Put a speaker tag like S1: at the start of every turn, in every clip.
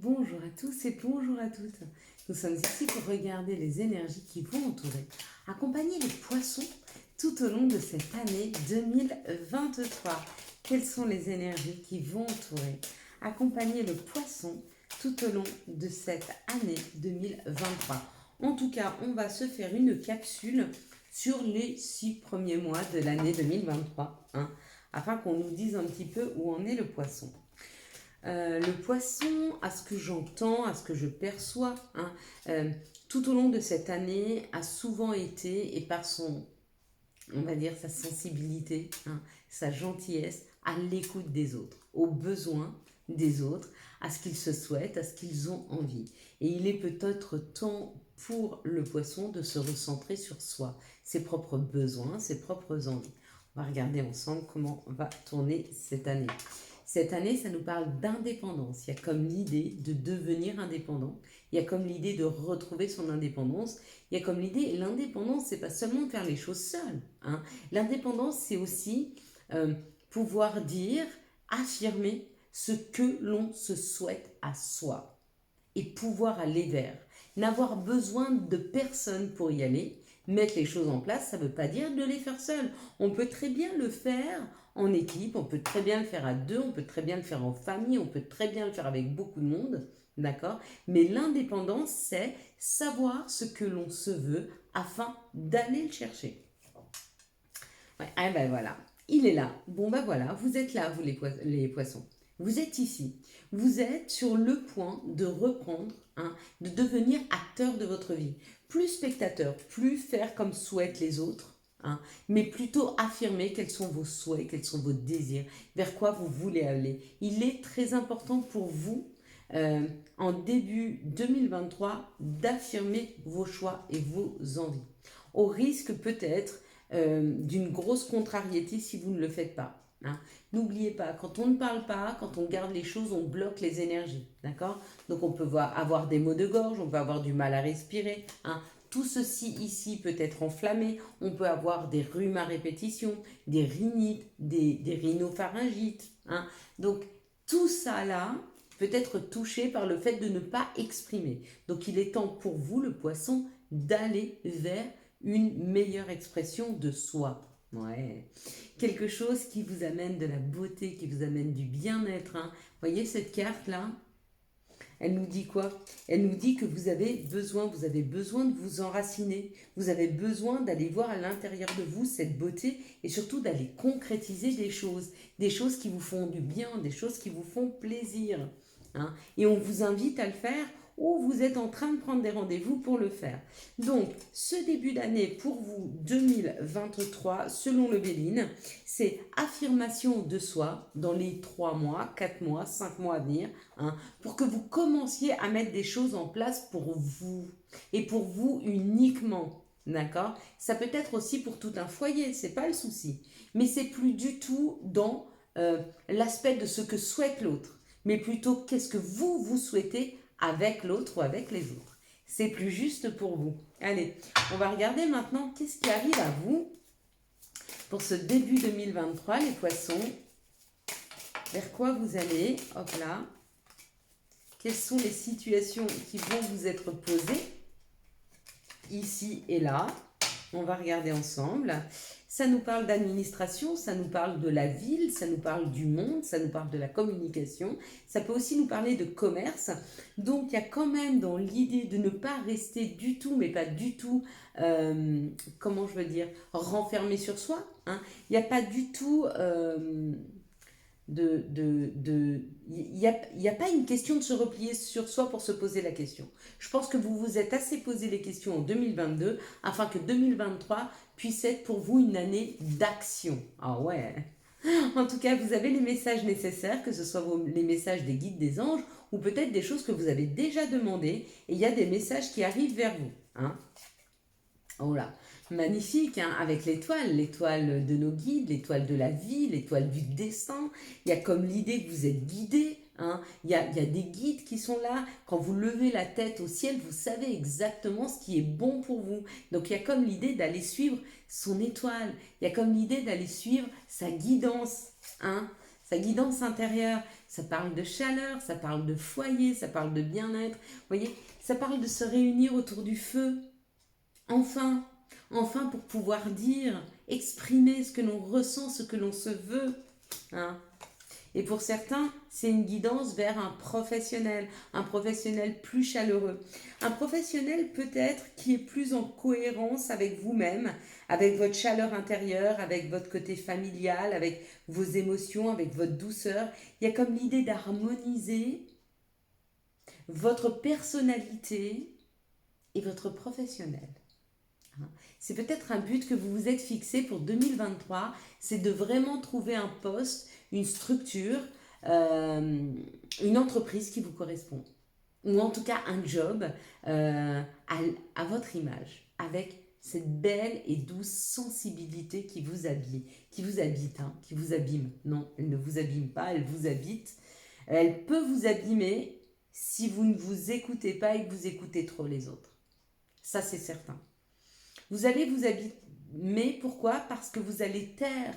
S1: Bonjour à tous et bonjour à toutes. Nous sommes ici pour regarder les énergies qui vont entourer, accompagner les poissons tout au long de cette année 2023. Quelles sont les énergies qui vont entourer, accompagner le poisson tout au long de cette année 2023. En tout cas, on va se faire une capsule sur les 6 premiers mois de l'année 2023, afin qu'on nous dise un petit peu où en est le poisson. Le poisson, à ce que j'entends, à ce que je perçois, tout au long de cette année, a souvent été, et par son, on va dire, sa sensibilité, sa gentillesse, à l'écoute des autres, aux besoins des autres, à ce qu'ils se souhaitent, à ce qu'ils ont envie. Et il est peut-être temps pour le poisson de se recentrer sur soi, ses propres besoins, ses propres envies. On va regarder ensemble comment va tourner cette année. Cette année, ça nous parle d'indépendance. Il y a comme l'idée de devenir indépendant. Il y a comme l'idée de retrouver son indépendance. Il y a comme l'idée, l'indépendance, c'est pas seulement faire les choses seul. L'indépendance, c'est aussi pouvoir dire, affirmer ce que l'on se souhaite à soi et pouvoir aller vers. N'avoir besoin de personne pour y aller. Mettre les choses en place, ça ne veut pas dire de les faire seul. On peut très bien le faire en équipe, on peut très bien le faire à deux, on peut très bien le faire en famille, on peut très bien le faire avec beaucoup de monde, d'accord? Mais l'indépendance, c'est savoir ce que l'on se veut afin d'aller le chercher. Ouais, ah ben voilà, il est là. Bon ben voilà, vous êtes là, vous les poissons. Vous êtes ici. Vous êtes sur le point de reprendre, de devenir acteur de votre vie. Plus spectateur, plus faire comme souhaitent les autres, mais plutôt affirmer quels sont vos souhaits, quels sont vos désirs, vers quoi vous voulez aller. Il est très important pour vous, en début 2023, d'affirmer vos choix et vos envies. Au risque peut-être d'une grosse contrariété si vous ne le faites pas. N'oubliez pas, quand on ne parle pas, quand on garde les choses, on bloque les énergies. D'accord? Donc on peut avoir des maux de gorge, on peut avoir du mal à respirer. Tout ceci ici peut être enflammé. On peut avoir des rhumes à répétition, des rhinites, des rhinopharyngites. Donc tout ça là peut être touché par le fait de ne pas exprimer. Donc il est temps pour vous, le poisson, d'aller vers une meilleure expression de soi. Ouais. Quelque chose qui vous amène de la beauté, qui vous amène du bien-être. Voyez cette carte-là? Elle nous dit quoi? Elle nous dit que vous avez besoin de vous enraciner. Vous avez besoin d'aller voir à l'intérieur de vous cette beauté et surtout d'aller concrétiser des choses qui vous font du bien, des choses qui vous font plaisir. Et on vous invite à le faire ou vous êtes en train de prendre des rendez-vous pour le faire. Donc, ce début d'année pour vous 2023, selon le Béline, c'est affirmation de soi dans les 3 mois, 4 mois, 5 mois à venir, pour que vous commenciez à mettre des choses en place pour vous et pour vous uniquement. D'accord? Ça peut être aussi pour tout un foyer, c'est pas le souci. Mais c'est plus du tout dans l'aspect de ce que souhaite l'autre, mais plutôt qu'est-ce que vous souhaitez avec l'autre ou avec les autres. C'est plus juste pour vous. Allez, on va regarder maintenant qu'est-ce qui arrive à vous pour ce début 2023, les poissons. Vers quoi vous allez? Hop là. Quelles sont les situations qui vont vous être posées ici et là? On va regarder ensemble. Ça nous parle d'administration, ça nous parle de la ville, ça nous parle du monde, ça nous parle de la communication. Ça peut aussi nous parler de commerce. Donc il y a quand même dans l'idée de ne pas rester du tout, mais pas du tout, comment je veux dire, renfermé sur soi. Il n'y a pas du tout... il n'y a pas une question de se replier sur soi pour se poser la question. Je pense que vous vous êtes assez posé les questions en 2022 afin que 2023 puisse être pour vous une année d'action. Ah ouais. En tout cas, vous avez les messages nécessaires, que ce soit les messages des guides, des anges, ou peut-être des choses que vous avez déjà demandées, et il y a des messages qui arrivent vers vous. Oh là, magnifique, avec l'étoile de nos guides, l'étoile de la vie, l'étoile du destin. Il y a comme l'idée que vous êtes guidé. Il y a des guides qui sont là. Quand vous levez la tête au ciel, vous savez exactement ce qui est bon pour vous. Donc il y a comme l'idée d'aller suivre son étoile. Il y a comme l'idée d'aller suivre sa guidance. sa guidance intérieure. Ça parle de chaleur, ça parle de foyer, ça parle de bien-être. Vous voyez, ça parle de se réunir autour du feu. Enfin, enfin pour pouvoir dire, exprimer ce que l'on ressent, ce que l'on se veut. Hein. Et pour certains, c'est une guidance vers un professionnel plus chaleureux. Un professionnel peut-être qui est plus en cohérence avec vous-même, avec votre chaleur intérieure, avec votre côté familial, avec vos émotions, avec votre douceur. Il y a comme l'idée d'harmoniser votre personnalité et votre professionnel. C'est peut-être un but que vous vous êtes fixé pour 2023, c'est de vraiment trouver un poste, une structure, une entreprise qui vous correspond. Ou en tout cas un job à votre image, avec cette belle et douce sensibilité qui vous habille, qui vous habite, hein, qui vous abîme. Non, elle ne vous abîme pas, elle vous habite. Elle peut vous abîmer si vous ne vous écoutez pas et que vous écoutez trop les autres. Ça, c'est certain. Vous allez vous abîmer, pourquoi? Parce que vous allez taire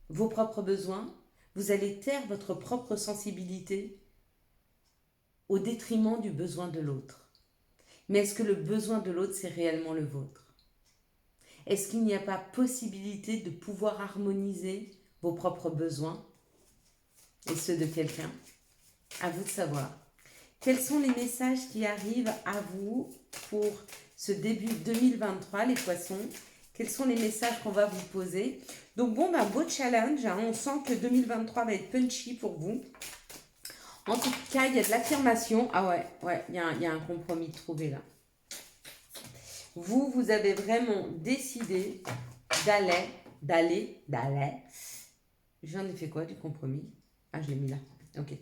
S1: vos propres besoins, vous allez taire votre propre sensibilité au détriment du besoin de l'autre. Mais est-ce que le besoin de l'autre, c'est réellement le vôtre? Est-ce qu'il n'y a pas possibilité de pouvoir harmoniser vos propres besoins et ceux de quelqu'un? À vous de savoir. Quels sont les messages qui arrivent à vous pour ce début 2023, les poissons? Quels sont les messages qu'on va vous poser? Donc bon, beau challenge, hein. On sent que 2023 va être punchy pour vous. En tout cas, il y a de l'affirmation. Ah ouais, il y a un compromis trouvé là. Vous avez vraiment décidé d'aller. J'en ai fait quoi du compromis? Ah, je l'ai mis là. Ok.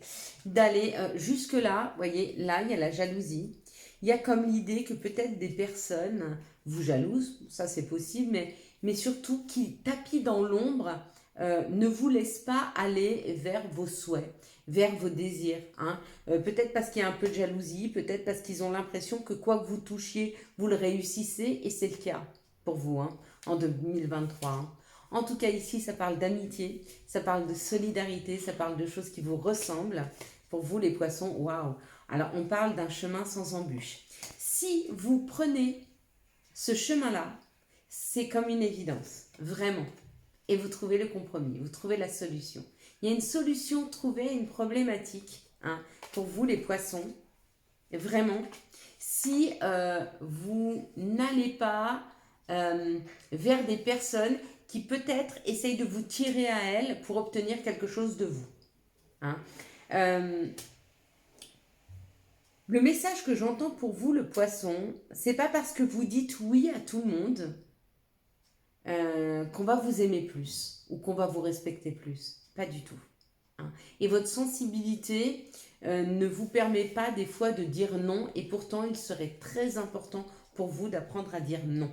S1: D'aller jusque-là, vous voyez, là, il y a la jalousie. Il y a comme l'idée que peut-être des personnes vous jalousent, ça c'est possible, mais surtout qui, tapis dans l'ombre, ne vous laissent pas aller vers vos souhaits, vers vos désirs. Hein. Peut-être parce qu'il y a un peu de jalousie, peut-être parce qu'ils ont l'impression que quoi que vous touchiez, vous le réussissez, et c'est le cas pour vous hein, en 2023. Hein. En tout cas, ici, ça parle d'amitié, ça parle de solidarité, ça parle de choses qui vous ressemblent. Pour vous, les poissons, waouh! Alors, on parle d'un chemin sans embûche. Si vous prenez ce chemin-là, c'est comme une évidence, vraiment. Et vous trouvez le compromis, vous trouvez la solution. Il y a une solution trouvée à une problématique hein, pour vous, les poissons. Vraiment, si vous n'allez pas vers des personnes qui peut-être essayent de vous tirer à elles pour obtenir quelque chose de vous. Hein. Le message que j'entends pour vous, le poisson, c'est pas parce que vous dites oui à tout le monde qu'on va vous aimer plus ou qu'on va vous respecter plus. Pas du tout. Hein. Et votre sensibilité ne vous permet pas des fois de dire non et pourtant il serait très important pour vous d'apprendre à dire non.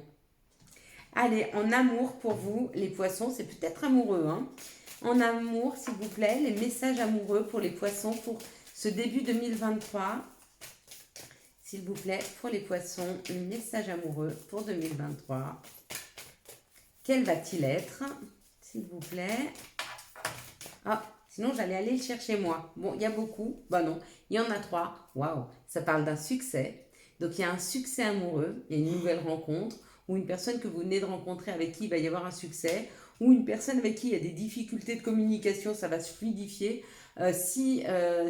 S1: Allez, en amour pour vous, les poissons, c'est peut-être amoureux. Hein. En amour, s'il vous plaît, les messages amoureux pour les poissons pour ce début 2023. S'il vous plaît, pour les poissons, le message amoureux pour 2023. Quel va-t-il être? S'il vous plaît. Ah, sinon j'allais aller le chercher moi. Bon, il y a beaucoup. Bah non, il y en a 3. Waouh, ça parle d'un succès. Donc il y a un succès amoureux, il y a une nouvelle rencontre, ou une personne que vous venez de rencontrer avec qui il va y avoir un succès, ou une personne avec qui il y a des difficultés de communication, ça va se fluidifier. Si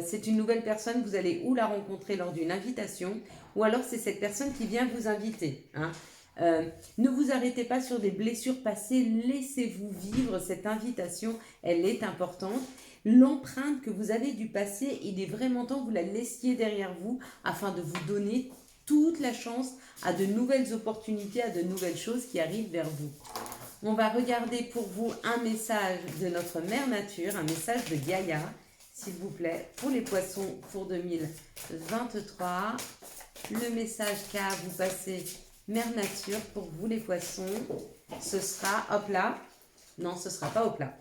S1: c'est une nouvelle personne, vous allez ou la rencontrer lors d'une invitation, ou alors c'est cette personne qui vient vous inviter. Hein. Ne vous arrêtez pas sur des blessures passées, laissez-vous vivre cette invitation, elle est importante. L'empreinte que vous avez du passé, il est vraiment temps que vous la laissiez derrière vous afin de vous donner toute la chance à de nouvelles opportunités, à de nouvelles choses qui arrivent vers vous. On va regarder pour vous un message de notre mère nature, un message de Gaïa, s'il vous plaît, pour les poissons pour 2023. Le message qu'a à vous passer mère nature pour vous les poissons, ce sera, hop là, non ce sera pas hop là.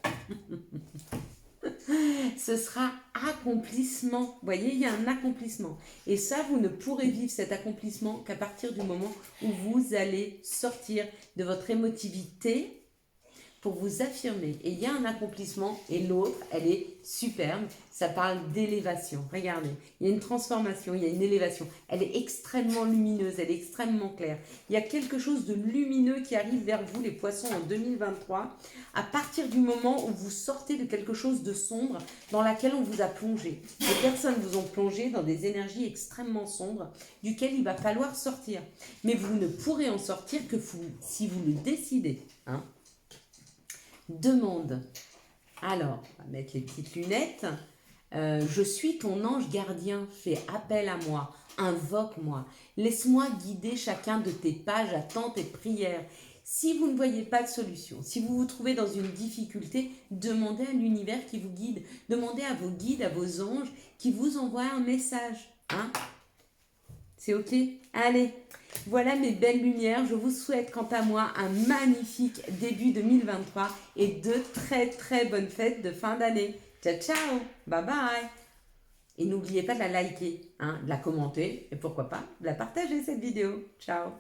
S1: Ce sera accomplissement. Vous voyez, il y a un accomplissement. Et ça, vous ne pourrez vivre cet accomplissement qu'à partir du moment où vous allez sortir de votre émotivité pour vous affirmer. Et il y a un accomplissement et l'autre, elle est superbe. Ça parle d'élévation. Regardez, il y a une transformation, il y a une élévation. Elle est extrêmement lumineuse, elle est extrêmement claire. Il y a quelque chose de lumineux qui arrive vers vous, les poissons, en 2023, à partir du moment où vous sortez de quelque chose de sombre dans laquelle on vous a plongé. Les personnes vous ont plongé dans des énergies extrêmement sombres, duquel il va falloir sortir. Mais vous ne pourrez en sortir que si vous le décidez. Hein. Demande. Alors, on va mettre les petites lunettes. Je suis ton ange gardien, fais appel à moi, invoque-moi, laisse-moi guider chacun de tes pages, attends tes prières. Si vous ne voyez pas de solution, si vous vous trouvez dans une difficulté, demandez à l'univers qui vous guide, demandez à vos guides, à vos anges qui vous envoient un message. Hein? C'est ok? Allez, voilà mes belles lumières. Je vous souhaite quant à moi un magnifique début 2023 et de très très bonnes fêtes de fin d'année. Ciao, ciao, bye bye. Et n'oubliez pas de la liker, hein, de la commenter et pourquoi pas de la partager cette vidéo. Ciao.